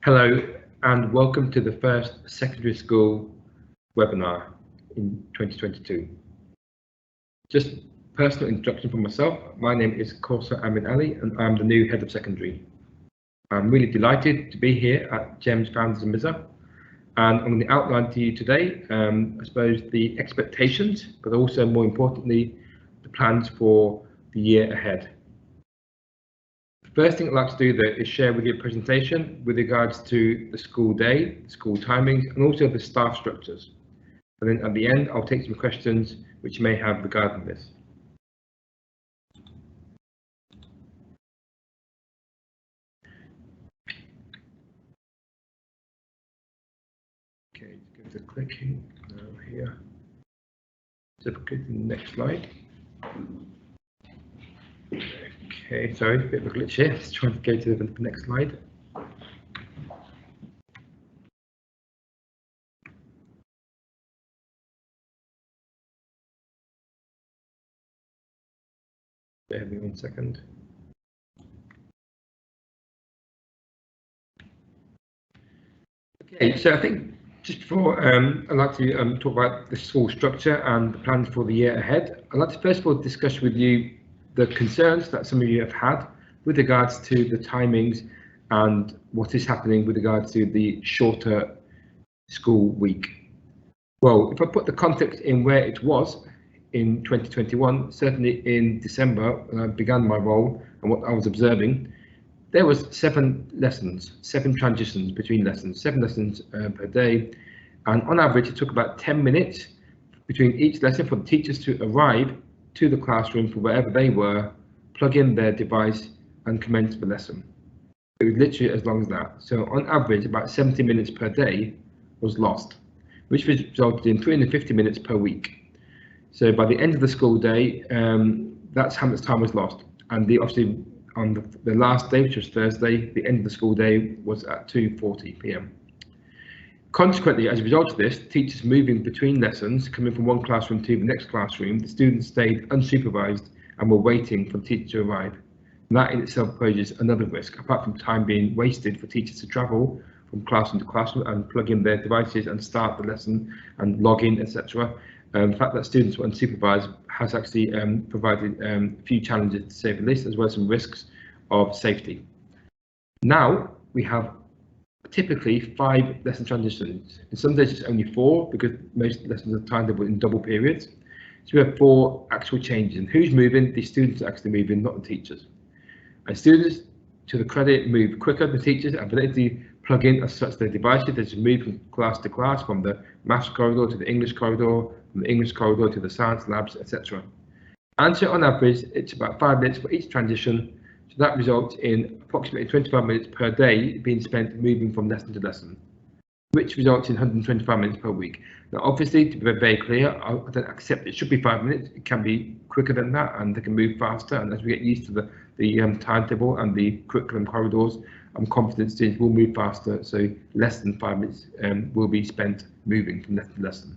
Hello and welcome to the first secondary school webinar in 2022. Just personal introduction for myself. My name is Kausa Amin Ali and I'm the new head of secondary. I'm really delighted to be here at GEMS Founders and Mizza, and I'm going to outline to you today, I suppose, the expectations, but also more importantly, the plans for the year ahead. First thing I'd like to do though is share with you a presentation with regards to the school day, the school timings, and also the staff structures. And then at the end, I'll take some questions which you may have regarding this. Okay, give it a clicking now here. So if we go to the next slide. Okay, sorry, a bit of a glitch here. Let's try to go to the next slide. Bear with me 1 second. Okay, so I think just before I'd like to talk about the school structure and the plans for the year ahead, I'd like to first of all discuss with you the concerns that some of you have had with regards to the timings and what is happening with regards to the shorter school week. Well, if I put the context in where it was in 2021, certainly in December when I began my role and what I was observing, there was 7 lessons, 7 transitions between lessons, 7 lessons per day, and on average it took about 10 minutes between each lesson for the teachers to arrive to the classroom for wherever they were, plug in their device and commence the lesson. It was literally as long as that. So on average about 70 minutes per day was lost, which resulted in 350 minutes per week. So by the end of the school day, that's how much time was lost. And obviously on the last day, which was Thursday, the end of the school day was at 2:40 p.m. Consequently, as a result of this, teachers moving between lessons, coming from one classroom to the next classroom, the students stayed unsupervised and were waiting for the teacher to arrive. And that in itself poses another risk, apart from time being wasted for teachers to travel from classroom to classroom and plug in their devices and start the lesson and log in, etc. The fact that students were unsupervised has actually provided a few challenges, to say the least, as well as some risks of safety. Now we have typically 5 lesson transitions. In some days it's only 4 because most lessons are timed in double periods. So we have 4 actual changes. And who's moving? The students are actually moving, not the teachers. And students, to the credit, move quicker than teachers and ability to plug in as such their devices. They just move from class to class, from the maths corridor to the English corridor, from the English corridor to the science labs, etc. And so on average, it's about 5 minutes for each transition. So that results in approximately 25 minutes per day being spent moving from lesson to lesson, which results in 125 minutes per week. Now, obviously, to be very clear, I don't accept it should be 5 minutes. It can be quicker than that, and they can move faster. And as we get used to the timetable and the curriculum corridors, I'm confident students will move faster. So less than 5 minutes will be spent moving from lesson to lesson.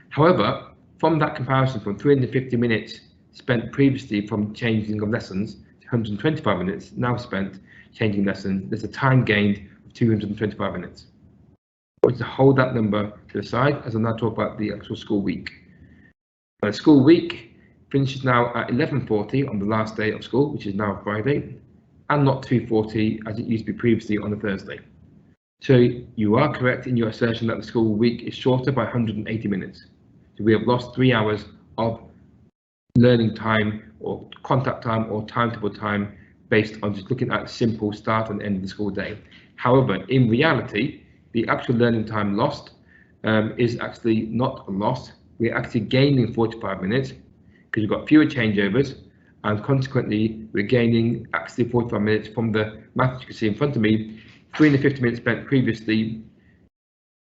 However, from that comparison, from 350 minutes spent previously from changing of lessons to 125 minutes now spent changing lessons, there's a time gained of 225 minutes. I want to hold that number to the side as I now talk about the actual school week. The school week finishes now at 11:40 on the last day of school, which is now Friday, and not 2:40 as it used to be previously on a Thursday. So you are correct in your assertion that the school week is shorter by 180 minutes. So we have lost 3 hours of learning time or contact time or timetable time based on just looking at simple start and end of the school day. However, in reality, the actual learning time lost is actually not a loss. We're actually gaining 45 minutes because we've got fewer changeovers, and consequently we're gaining actually 45 minutes from the math you can see in front of me. 350 minutes spent previously,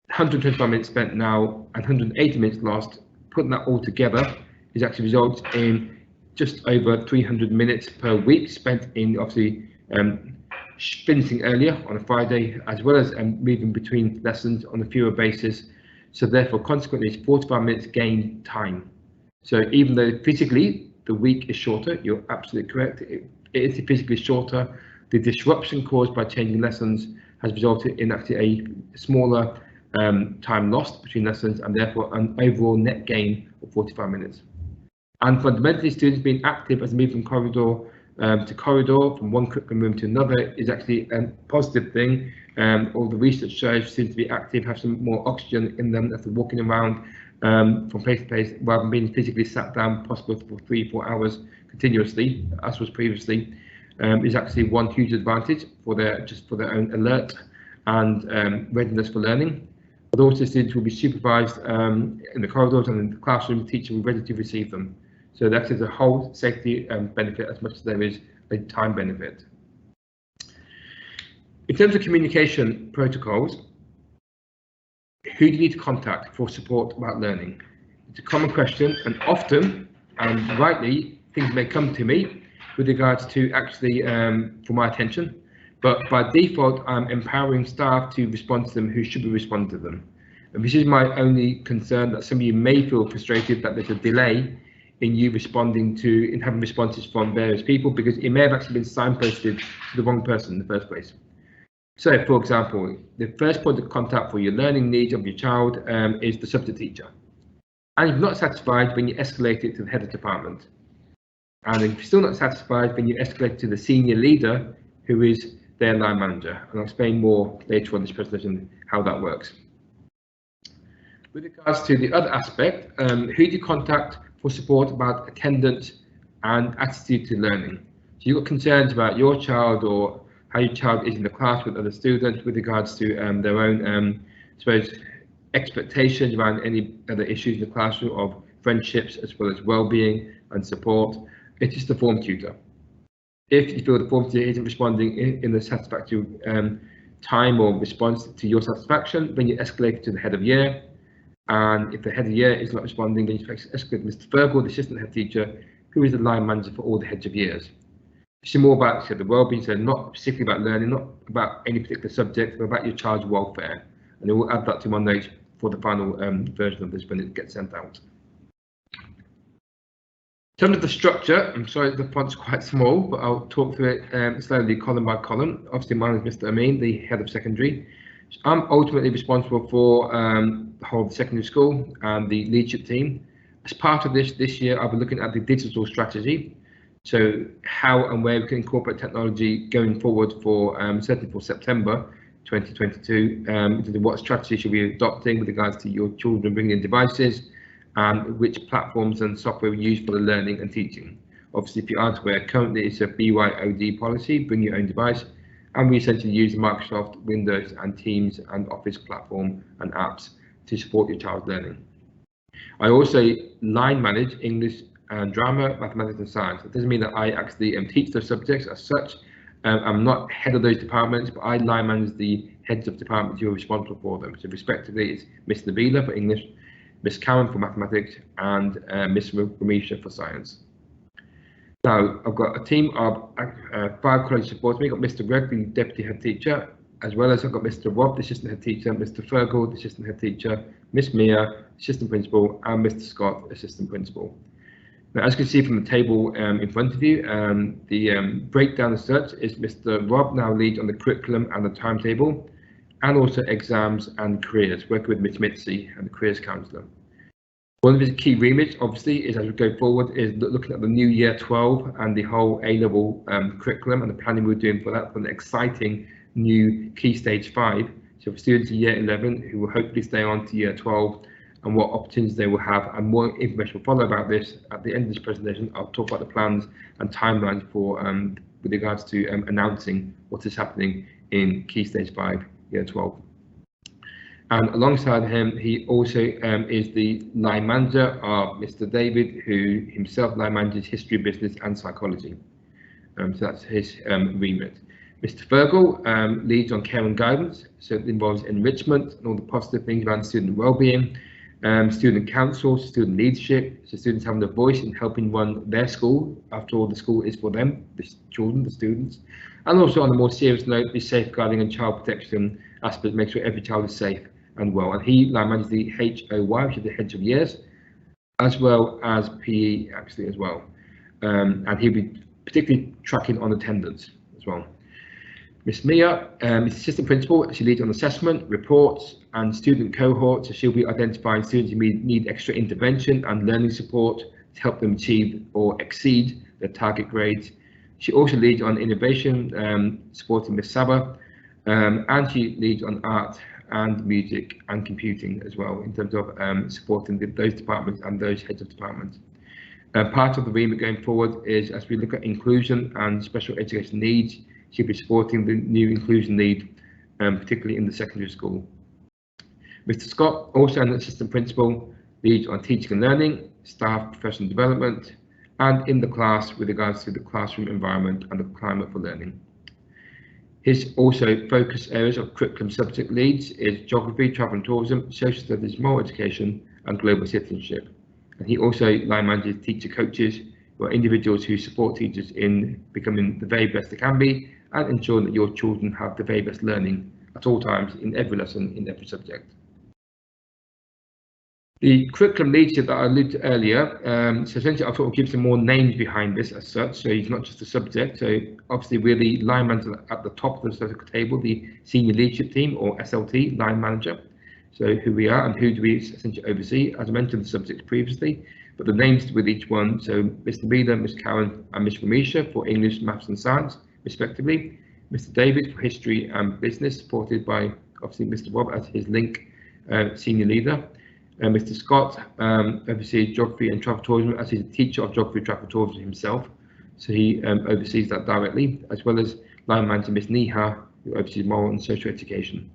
125 minutes spent now, and 180 minutes lost. Putting that all together is actually results in just over 300 minutes per week spent in obviously finishing earlier on a Friday, as well as moving between lessons on a fewer basis. So therefore, consequently, it's 45 minutes gain time. So even though physically the week is shorter, you're absolutely correct. It is physically shorter, The disruption caused by changing lessons has resulted in actually a smaller time lost between lessons, and therefore an overall net gain of 45 minutes. And fundamentally, students being active as they move from corridor to corridor, from one curriculum room to another, is actually a positive thing. All the research shows students to be active, have some more oxygen in them as they're walking around from place to place, rather than being physically sat down, possibly for 3-4 hours continuously, as was previously, is actually one huge advantage for their own alert and readiness for learning. But also, students will be supervised in the corridors and in the classroom. The teacher will be ready to receive them. So that is a whole safety benefit as much as there is a time benefit. In terms of communication protocols, who do you need to contact for support about learning? It's a common question, and often, and rightly, things may come to me with regards to actually for my attention, but by default, I'm empowering staff to respond to them who should be responding to them. And this is my only concern, that some of you may feel frustrated that there's a delay in you in having responses from various people, because it may have actually been signposted to the wrong person in the first place. So, for example, the first point of contact for your learning needs of your child is the subject teacher. And if you're not satisfied, then you escalate it to the head of department. And if you're still not satisfied, then you escalate to the senior leader, who is their line manager. And I'll explain more later on in this presentation how that works. With regards to the other aspect, who do you contact for support about attendance and attitude to learning? So you've got concerns about your child or how your child is in the class with other students with regards to their own, I suppose, expectations around any other issues in the classroom of friendships as well as well-being and support. It's just a form tutor. If you feel the form tutor isn't responding in the satisfactory time or response to your satisfaction, then you escalate it to the head of year. And if the head of year is not responding, then you escalate Mr. Fergal, the assistant head teacher, who is the line manager for all the heads of years. It's more about the well-being, so not specifically about learning, not about any particular subject, but about your child's welfare. And we'll add that to my notes for the final version of this when it gets sent out. In terms of the structure, I'm sorry the font's quite small, but I'll talk through it slowly, column by column. Obviously, mine is Mr. Amin, the head of secondary. So I'm ultimately responsible for the whole of the secondary school and the leadership team. As part of this year, I'll be looking at the digital strategy. So how and where we can incorporate technology going forward for certainly for September 2022. What strategy should we be adopting with regards to your children bringing in devices, and which platforms and software we use for the learning and teaching. Obviously, if you aren't aware, currently it's a BYOD policy, bring your own device, and we essentially use Microsoft Windows and Teams and Office platform and apps to support your child's learning. I also line manage English and drama, mathematics and science. It doesn't mean that I actually teach those subjects as such. I'm not head of those departments, but I line manage the heads of departments who are responsible for them. So respectively, it's Miss Nabila for English, Miss Karen for mathematics, and Miss Ramisha for science. Now, I've got a team of 5 colleagues supporting me. I've got Mr. Greg, the deputy head teacher, as well as I've got Mr. Rob, the assistant head teacher, Mr. Fergal, the assistant head teacher, Miss Mia, assistant principal, and Mr. Scott, assistant principal. Now, as you can see from the table in front of you, the breakdown as such is Mr. Rob now leads on the curriculum and the timetable, and also exams and careers, working with Miss Mitzi and the careers counsellor. One of his key remits, obviously, is as we go forward, is looking at the new year 12 and the whole A-level curriculum and the planning we're doing for that, for an exciting new key stage 5. So for students in year 11 who will hopefully stay on to year 12, and what opportunities they will have, and more information will follow about this. At the end of this presentation, I'll talk about the plans and timelines for with regards to announcing what is happening in Key Stage 5, Year 12. And alongside him, he also is the line manager of Mr. David, who himself line manages history, business and psychology. So that's his remit. Mr. Fergal leads on care and guidance, so it involves enrichment and all the positive things around student well-being. Student council, student leadership, so students having a voice in helping run their school. After all, the school is for them, the children, the students. And also on a more serious note, the safeguarding and child protection aspect, make sure every child is safe and well. And he now manages the HOY, which is the heads of years, as well as PE actually as well. And he'll be particularly tracking on attendance as well. Miss Mia is assistant principal. She leads on assessment, reports, and student cohorts. So she'll be identifying students who need extra intervention and learning support to help them achieve or exceed their target grades. She also leads on innovation, supporting Miss Saba, and she leads on art and music and computing as well, in terms of supporting those departments and those heads of departments. Part of the remit going forward is, as we look at inclusion and special education needs, she'll be supporting the new inclusion lead, particularly in the secondary school. Mr. Scott, also an assistant principal, leads on teaching and learning, staff professional development, and in the class with regards to the classroom environment and the climate for learning. His also focus areas of curriculum subject leads is geography, travel and tourism, social studies, moral education, and global citizenship. And he also line manages teacher coaches, who are individuals who support teachers in becoming the very best they can be and ensuring that your children have the very best learning at all times in every lesson, in every subject. The curriculum leadership that I alluded to earlier, so essentially I'll sort of give some more names behind this as such, so he's not just a subject. So obviously we're the line manager at the top of the table, the senior leadership team, or SLT, line manager. So who we are and who do we essentially oversee. As I mentioned the subjects previously, but the names with each one, so Mr. Beda, Miss Karen and Miss Ramisha for English, Maths and Science respectively, Mr. David for History and Business, supported by obviously Mr. Rob as his link senior leader. Mr. Scott oversees Geography and Travel Tourism as he's a teacher of Geography and Travel Tourism himself, so he oversees that directly, as well as line manager Miss Neha, who oversees Moral and Social Education.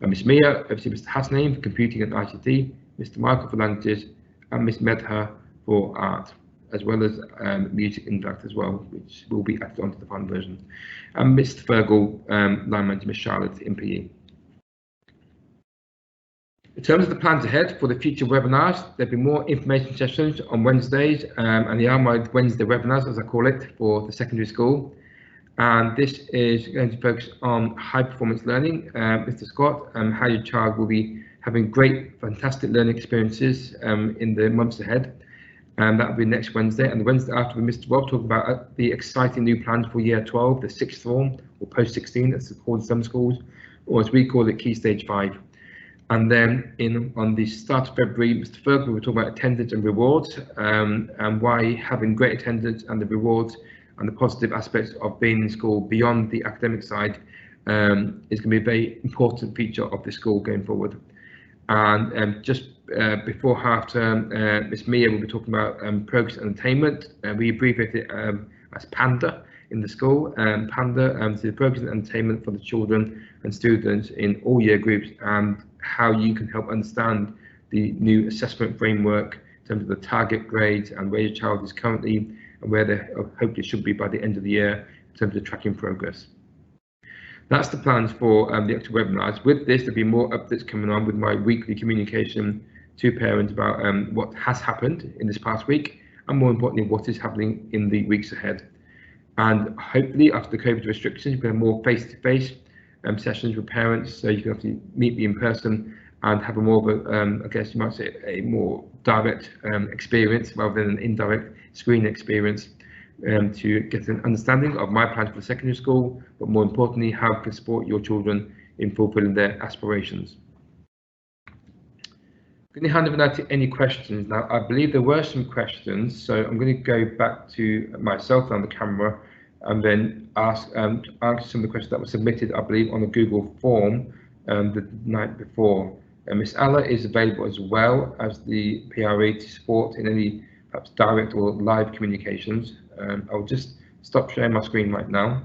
Miss Mia oversees Mr. Hasnain for Computing and ICT, Mr. Michael for Languages, and Miss Medha for Art, as well as Music Interact as well, which will be added onto the final version. And Mr. Fergal, line manager Miss Charlotte in PE. In terms of the plans ahead for the future webinars, there'll be more information sessions on Wednesdays, and they are my Wednesday webinars, as I call it, for the secondary school. And this is going to focus on high performance learning. Mr. Scott, how your child will be having great, fantastic learning experiences in the months ahead. And that will be next Wednesday. And the Wednesday after, with Mr. Rob, talking about the exciting new plans for year 12, the sixth form, or post 16, as it's called in some schools, or as we call it, Key Stage 5. And then on the start of February, Mr. Ferg will talk about attendance and rewards, and why having great attendance and the rewards and the positive aspects of being in school beyond the academic side is going to be a very important feature of the school going forward. And just before half term, Miss Mia will be talking about progress and attainment. We abbreviate it as PANDA in the school. PANDA, so the progress and attainment for the children and students in all year groups, and how you can help understand the new assessment framework in terms of the target grades and where your child is currently and where they hopefully should be by the end of the year in terms of tracking progress. That's the plans for the actual webinars. With this, there'll be more updates coming on with my weekly communication to parents about what has happened in this past week, and more importantly, what is happening in the weeks ahead. And hopefully, after the COVID restrictions, we'll have more face-to-face sessions with parents, so you can actually meet me in person and have a more of a, I guess you might say, a more direct experience rather than an indirect screen experience, to get an understanding of my plans for the secondary school, but more importantly, how you can support your children in fulfilling their aspirations. I'm going to hand over now to any questions. Now, I believe there were some questions, so I'm going to go back to myself on the camera and then answer some of the questions that were submitted, I believe, on the Google form the night before. Miss Ella is available as well as the PRE to support in any perhaps direct or live communications. I'll just stop sharing my screen right now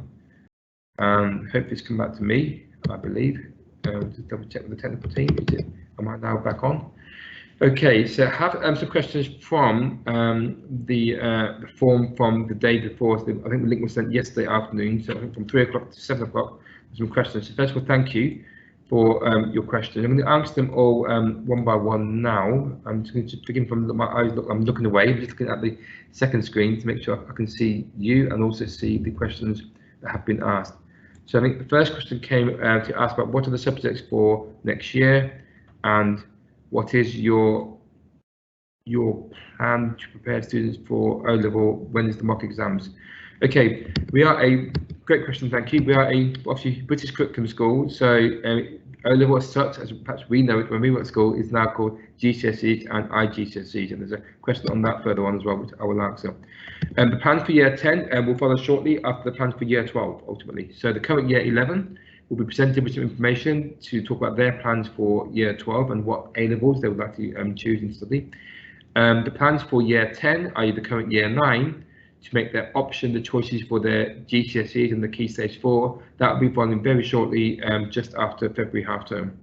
and hopefully it's come back to me, I believe. Just double check with the technical team. Am I now back on? Okay, so I have some questions from the form from the day before. So I think the link was sent yesterday afternoon, so I think from 3 o'clock to 7 o'clock, some questions. So first of all, thank you for your questions. I'm going to answer them all one by one now. I'm just going to begin from my eyes. I'm looking away. I'm just looking at the second screen to make sure I can see you and also see the questions that have been asked. So I think the first question came to ask about what are the subjects for next year, and what is your plan to prepare students for O-level? When is the mock exams? Okay, we are a great question, thank you. We are a obviously British curriculum school, so O-level as such, as perhaps we know it when we were at school, is now called GCSEs and IGCSEs, and there's a question on that further on as well, which I will answer. The plans for year 10 will follow shortly after the plans for year 12, ultimately. So the current year 11 will be presented with some information to talk about their plans for year 12 and what A-levels they would like to choose and study. The plans for year 10, i.e. the current year 9, to make their option, the choices for their GCSEs and the Key Stage 4, that will be following very shortly, just after February half term.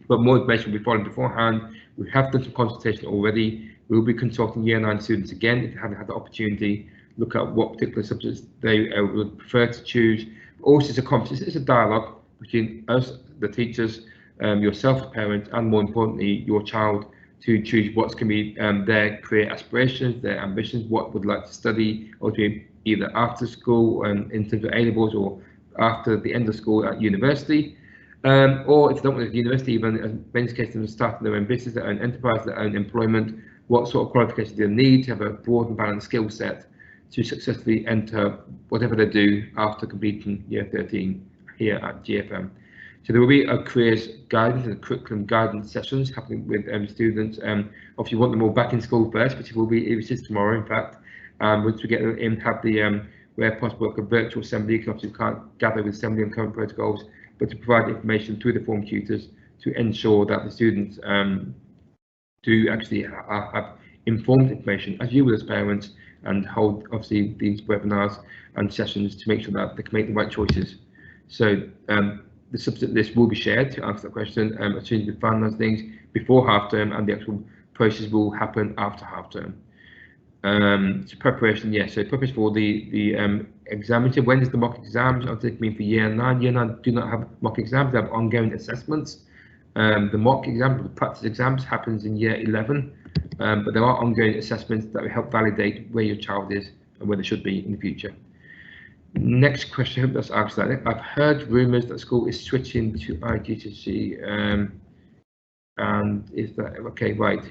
But more information will be following beforehand. We have done some consultation already. We will be consulting year 9 students again if they haven't had the opportunity, look at what particular subjects they would prefer to choose. Also, it's a conversation, it's a dialogue between us, the teachers, yourself, the parent, and more importantly, your child, to choose what's going to be their career aspirations, their ambitions, what would like to study, or to either after school in terms of A-levels or after the end of school at university, or if they don't want to go to university, even in many cases, starting their own business, their own enterprise, their own employment, what sort of qualifications they need to have a broad and balanced skill set to successfully enter whatever they do after completing year 13 here at GFM. So there will be a careers guidance and curriculum guidance sessions happening with students. Obviously, we want them all back in school first, which will be tomorrow, in fact. Once we get them in, have the where possible a virtual assembly, because obviously we can't gather with assembly and current protocols, but to provide information through the form tutors to ensure that the students do actually have informed information, as you will as parents, and hold obviously these webinars and sessions to make sure that they can make the right choices. So the subject list will be shared to answer that question as soon as we find those things before half term, and the actual process will happen after half term. So preparation, yes. So preparation for the exams. When is the mock exams? I'm thinking for year 9. Year 9 do not have mock exams; they have ongoing assessments. The mock exam, the practice exams, happens in year 11, but there are ongoing assessments that will help validate where your child is and where they should be in the future. Next question, I hope that's answered that. I've heard rumours that school is switching to IGCSE, and is that okay? Right.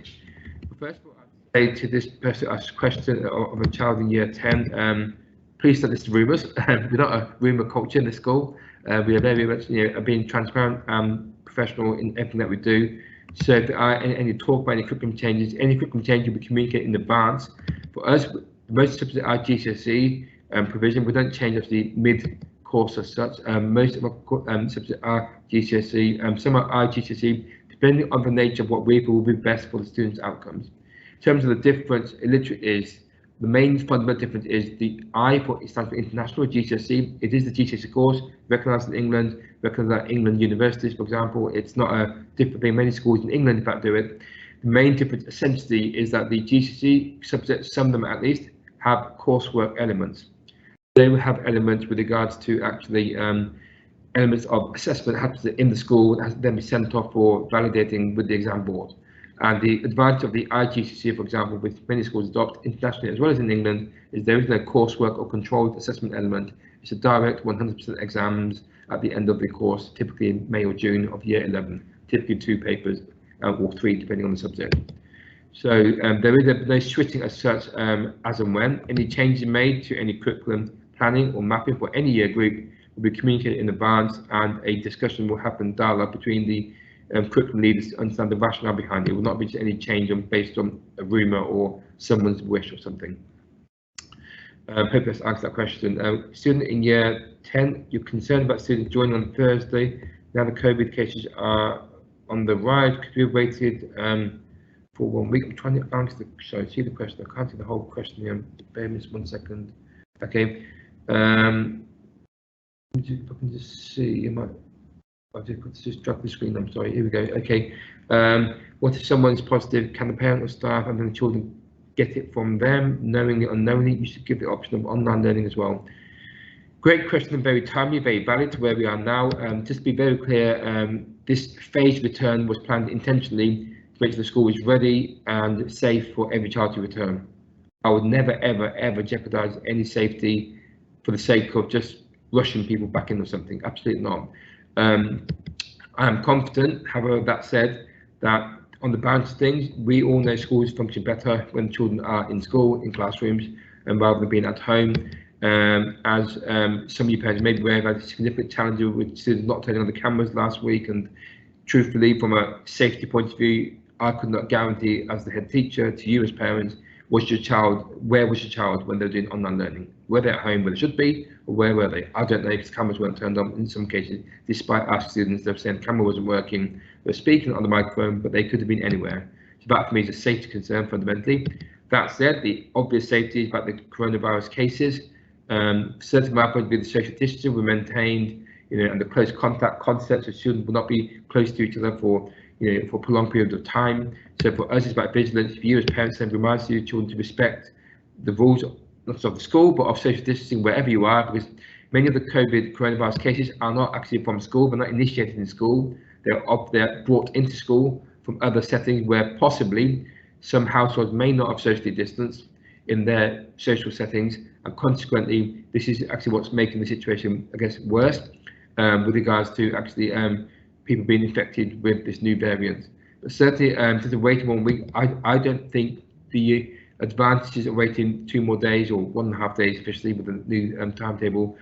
First of all, I'd say to this person who asked a question of a child in year 10, please don't listen to rumours. We're not a rumour culture in the school. We are very much, being transparent and professional in everything that we do. So if there are any talk about any curriculum changes, any curriculum change will be communicated in advance. For us, most subjects are GCSE provision. We don't change obviously mid-course as such. Most of our subjects are GCSE. Some are IGCSE, depending on the nature of what we feel will be best for the students' outcomes. In terms of the difference, it literally is the main fundamental difference is the I for it stands for international GCSE. It is the GCSE course recognised in England, recognised at England universities, for example. It's not a different thing. Many schools in England, in fact, do it. The main difference essentially is that the GCSE subjects, some of them at least, have coursework elements. They will have elements with regards to actually elements of assessment happens in the school, has then be sent off for validating with the exam board. And the advantage of the IGCSE, for example, which many schools adopt internationally as well as in England, is there is no coursework or controlled assessment element. It's a direct 100% exams at the end of the course, typically in May or June of year 11, typically 2 papers or 3, depending on the subject. So there is no switching as such as and when. Any changes made to any curriculum planning or mapping for any year group will be communicated in advance, and a discussion will happen, dialogue between the curriculum leaders to understand the rationale behind it. It will not be any change based on a rumour or someone's wish or something. Hope that's answered that question. Student in year 10, you're concerned about students joining on Thursday. Now the COVID cases are on the rise. Could you have waited for 1 week? I'm trying to answer see the question. I can't see the whole question here. Bear with me 1 second. Okay. If I can just see, I've just dropped the screen. I'm sorry. Here we go. Okay. What if someone's positive? Can the parent or staff and then the children get it from them, knowingly or unknowingly? You should give the option of online learning as well. Great question and very timely, very valid to where we are now. Just to be very clear, this phased return was planned intentionally to make sure the school was ready and safe for every child to return. I would never, ever, ever jeopardise any safety for the sake of just rushing people back in or something. Absolutely not. I am confident, however, that said, that on the balance of things, we all know schools function better when children are in school, in classrooms, and rather than being at home. As some of you parents may be aware, I've had a significant challenge with students not turning on the cameras last week, and truthfully, from a safety point of view, I could not guarantee as the head teacher to you as parents, where was your child when they're doing online learning? Were they at home where they should be, or where were they? I don't know, because cameras weren't turned on in some cases, despite our students, they're saying the camera wasn't working, they're speaking on the microphone, but they could have been anywhere. So that for me is a safety concern fundamentally. That said, the obvious safety is about the coronavirus cases. Certainly from our point of view, the social distancing were maintained, and the close contact concept, so students will not be close to each other for for prolonged periods of time. So for us, it's about vigilance. For you as parents, then reminds your children to respect the rules, not just of the school, but of social distancing wherever you are, because many of the coronavirus cases are not actually from school. They're not initiated in school. They're brought into school from other settings where possibly some households may not have socially distanced in their social settings, and consequently, this is actually what's making the situation, I guess, worse with regards to actually people being infected with this new variant. But certainly, just waiting 1 week, I don't think the advantages of waiting 2 more days or 1.5 days, officially with the new timetable,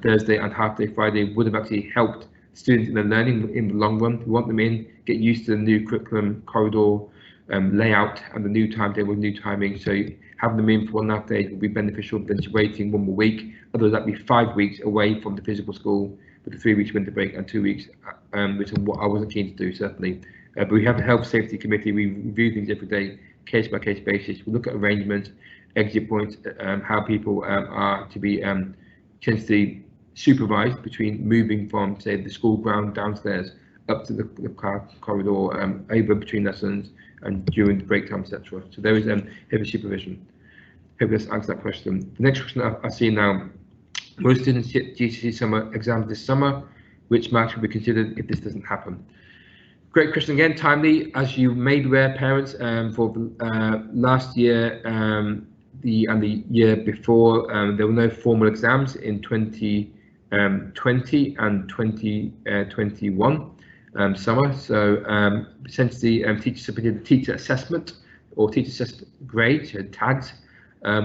Thursday and half day Friday, would have actually helped students in their learning in the long run. We want them in, get used to the new curriculum corridor layout and the new timetable, new timing. So having them in for 1.5 days will be beneficial than just waiting 1 more week. Otherwise, that'd be 5 weeks away from the physical school with the 3 weeks winter break and 2 weeks, which is what I wasn't keen to do, certainly. But we have a health safety committee. We review things every day, case by case basis. We look at arrangements, exit points, how people are to be potentially supervised between moving from, say, the school ground downstairs up to the corridor, over between lessons and during the break time, etc. So there is heavy supervision. Hope this answers that question. The next question I see now: most students hit GCSE summer exams this summer. Which marks will be considered if this doesn't happen? Great question again, timely. As you may be aware, parents, for last year and the year before, there were no formal exams in 2020 and 2021 summer. So essentially, teachers submitted the teacher assessment or teacher assessment grades, tags,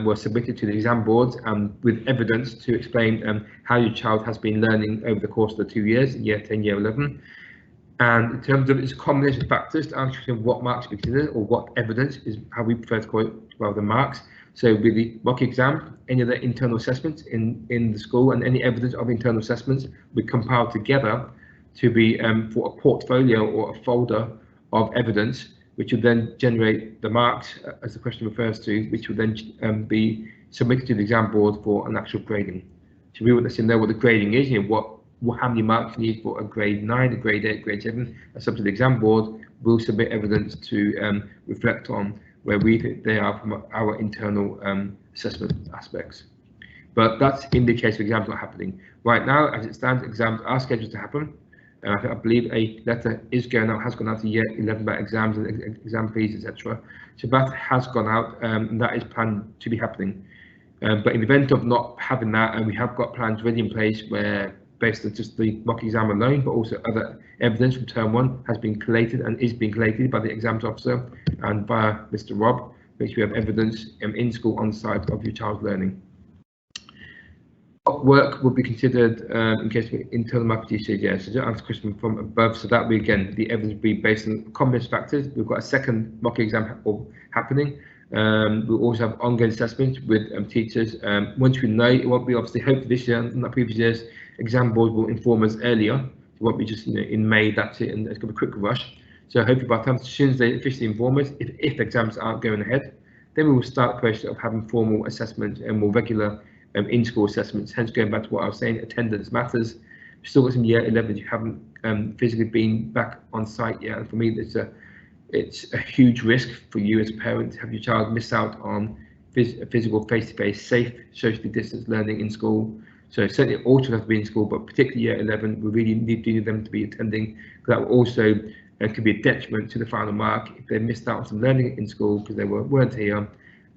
were submitted to the exam boards with evidence to explain how your child has been learning over the course of the 2 years, year 10, year 11. And in terms of its combination of factors to answer what marks be considered, or what evidence is how we prefer to call it, rather than marks. So with the mock exam, any other internal assessments in the school, and any evidence of internal assessments we compile together to be for a portfolio or a folder of evidence, which will then generate the marks, as the question refers to, which will then be submitted to the exam board for an actual grading. So we want to know what the grading is, how many marks you need for a grade 9, a grade 8, grade 7. That's up to the exam board. We'll submit evidence to reflect on where we think they are from our internal assessment aspects. But that's in the case of exams not happening. Right now, as it stands, exams are scheduled to happen. I believe a letter is going out, has gone out to year 11 about exams and exam fees, etc. So that has gone out, and that is planned to be happening. But in the event of not having that, and we have got plans ready in place where, based on just the mock exam alone, but also other evidence from term 1 has been collated and is being collated by the exams officer and by Mr. Rob, which we have evidence in school on site of your child's learning. What work would be considered in case of internal mark GCSE? Yes, so just answer the question from above. So that we, again, the evidence will be based on combination factors. We've got a second mock exam happening. We'll also have ongoing assessments with teachers. Once we know, it won't be obviously, hopefully this year and not previous years, exam board will inform us earlier. It won't be just in May, that's it, and it's going to be a quick rush. So hopefully by the time, as soon as they officially inform us, if exams aren't going ahead, then we will start the process of having formal assessment and more regular in-school assessments. Hence, going back to what I was saying, attendance matters. We've still got some year 11 you haven't physically been back on site yet, and for me, it's a huge risk for you as a parent to have your child miss out on physical, face-to-face, safe, socially distanced learning in school. So certainly all children have to be in school, but particularly year 11, we really need them to be attending, because that will also could be a detriment to the final mark if they missed out on some learning in school because they weren't here,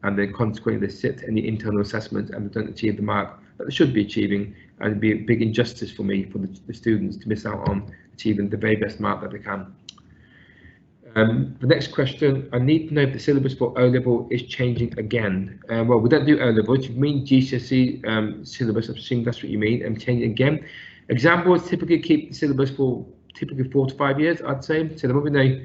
and then consequently they sit in the internal assessment and they don't achieve the mark that they should be achieving, and it'd be a big injustice for me, for the students, to miss out on achieving the very best mark that they can. The next question, I need to know if the syllabus for O-level is changing again. Well, we don't do O-level. If you mean GCSE syllabus, I'm assuming that's what you mean, and changing again. Exam boards typically keep the syllabus for typically 4 to 5 years, I'd say. So there will be no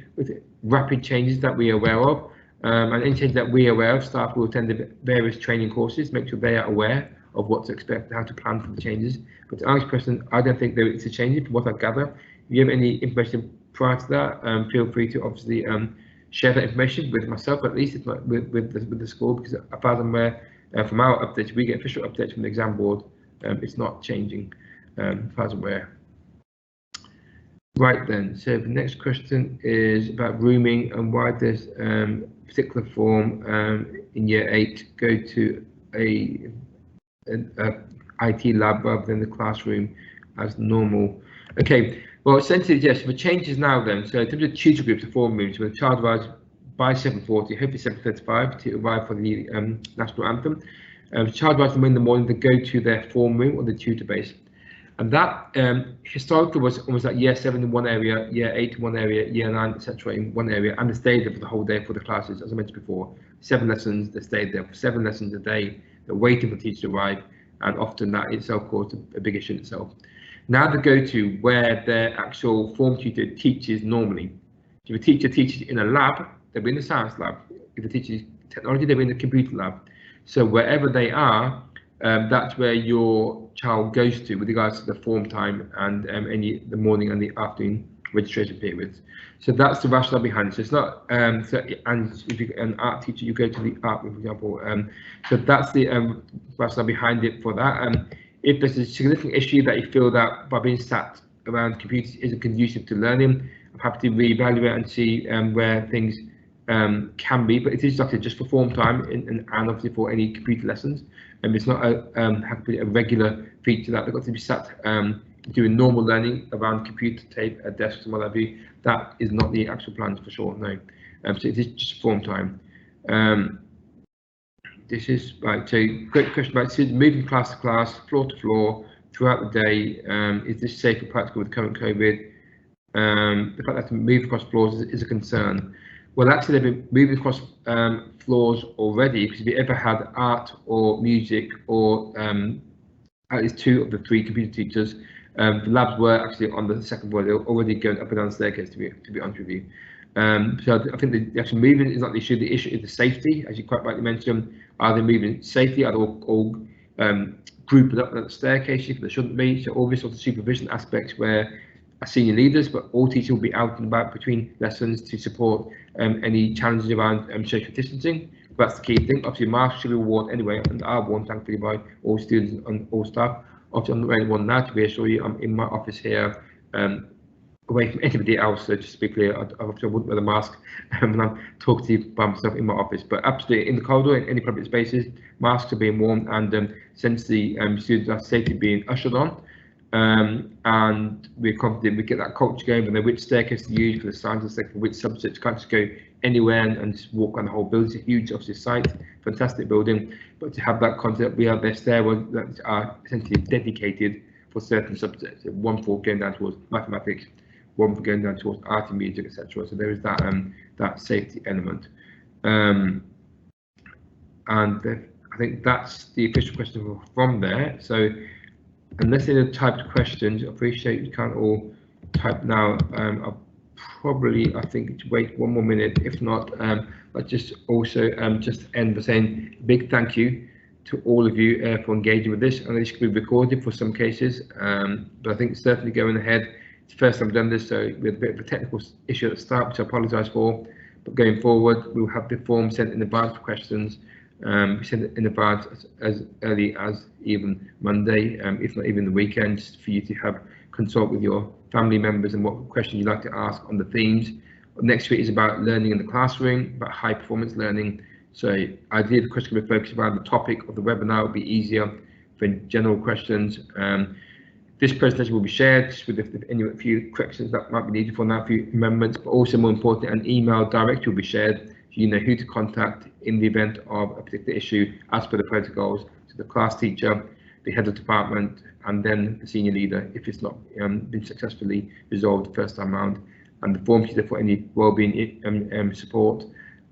rapid changes that we are aware of. And any change that we are aware of, staff will attend the various training courses, make sure they are aware of what to expect, how to plan for the changes. But to answer your question, I don't think there is a change from what I gather. If you have any information prior to that, feel free to obviously share that information with myself, at least, if not with the school, because as far as I'm aware, from our updates, we get official updates from the exam board. It's not changing, as far as I'm aware. Right then, so the next question is about rooming and why does particular form in year 8 go to a IT lab rather than the classroom as normal? Okay, well, essentially, yes, the changes now then. So in terms of tutor groups, the form rooms, when the child arrives by 7:40, hopefully 7:35 to arrive for the national anthem. The child arrives in the morning, they go to their form room or the tutor base. And that historically was almost like year 7 in one area, year 8 in one area, year 9, etc. in one area, and they stayed there for the whole day for the classes, as I mentioned before. 7 lessons, they stayed there for 7 lessons a day. They're waiting for the teacher to arrive, and often that itself caused a big issue in itself. Now they go to where their actual form tutor teaches normally. If a teacher teaches in a lab, they'll be in the science lab. If the teacher teaches technology, they'll be in the computer lab. So wherever they are, that's where your child goes to with regards to the form time and the morning and the afternoon registration periods. So that's the rationale behind it. So it's not, and if you're an art teacher, you go to the art room, for example. So that's the rationale behind it for that. If there's a significant issue that you feel that by being sat around computers isn't conducive to learning, I'm happy to reevaluate and see where things can be, but it is like just for form time and obviously for any computer lessons. It's not a regular feature that they've got to be sat doing normal learning around computer tape, desks and what have you. That is not the actual plans for sure, no. So it is just form time. This is right. So great question about moving class to class, floor to floor throughout the day. Is this safe and practical with current COVID? The fact that to move across floors is a concern. Well, actually, they've been moving across floors already, because if you ever had art or music or at least 2 of the 3 computer teachers, the labs were actually on the 2nd floor. They were already going up and down the staircase, to be honest with you. So I think the actual movement is not the issue. The issue is the safety, as you quite rightly mentioned. Are they moving safely? Are they all grouped up at the staircase if they shouldn't be? So all these sort of supervision aspects where senior leaders, but all teachers will be out and about between lessons to support any challenges around social distancing. That's the key thing. Obviously, masks should be worn anyway, and are worn thankfully by all students and all staff. Obviously, I'm not wearing one now, to reassure you. I'm in my office here, away from anybody else. So just to be clear, I wouldn't wear the mask when I'm talking to you by myself in my office. But absolutely, in the corridor, in any public spaces, masks are being worn, and since the students are safely being ushered on. And we're confident we get that culture going, and know which staircase to use for the science and for which subjects. Can't just go anywhere and just walk around the whole building. It's a huge, obviously, site, fantastic building, but to have that concept, we have their stairwells that are essentially dedicated for certain subjects. One for going down towards mathematics, one for going down towards art and music, etc. So there is that that safety element, and I think that's the official question from there. So unless there are typed questions, I appreciate you can't all type now. I'll probably, I think, wait 1 more minute. If not, but just also just end by saying a big thank you to all of you for engaging with this. I know this could be recorded for some cases, but I think certainly going ahead. It's the first time I've done this, so we had a bit of a technical issue at the start, which I apologise for. But going forward, we'll have the form sent in advance for questions. We send it in advance as early as even Monday, if not even the weekend, for you to have consult with your family members and what questions you'd like to ask on the themes. Next week is about learning in the classroom, about high performance learning. So ideally the question will be focused around the topic of the webinar. Will be easier for general questions. This presentation will be shared with a few corrections that might be needed for now, a few amendments, but also more importantly, an email directory will be shared so you know who to contact in the event of a particular issue as per the protocols. So the class teacher, the head of department, and then the senior leader if it's not been successfully resolved the first time round. and the form sheet for any wellbeing support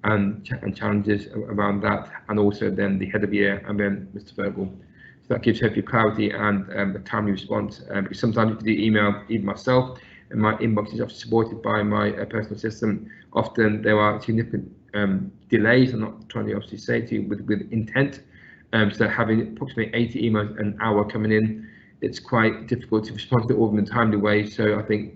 and challenges around that, and also then the head of year and then Mr. Virgil. So that gives hopefully clarity and a timely response. Because sometimes if you do email, even myself, and my inbox is often supported by my personal assistant, often there are significant delays. I'm not trying to obviously say to you with intent. So having approximately 80 emails an hour coming in, it's quite difficult to respond to all of them in a timely way. So I think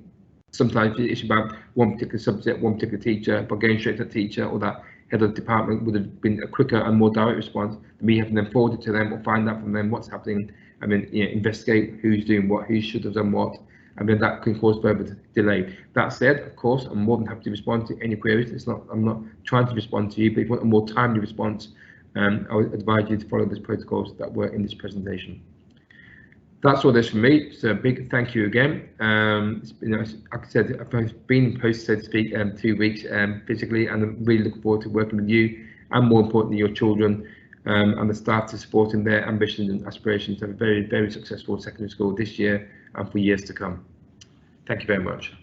sometimes it's about one particular subject, one particular teacher, but going straight to the teacher or that head of the department would have been a quicker and more direct response than me having them forwarded to them or find out from them what's happening. I mean, investigate who's doing what, who should have done what. I mean, that can cause further delay. That said, of course, I'm more than happy to respond to any queries. I'm not trying to respond to you, but if you want a more timely response, I would advise you to follow those protocols that were in this presentation. That's all this from me. So a big thank you again. It's been, like I said, I've been post, so to speak, 2 weeks physically, and I'm really looking forward to working with you, and more importantly, your children and the staff to support in their ambitions and aspirations to have a very, very successful secondary school this year and for years to come. Thank you very much.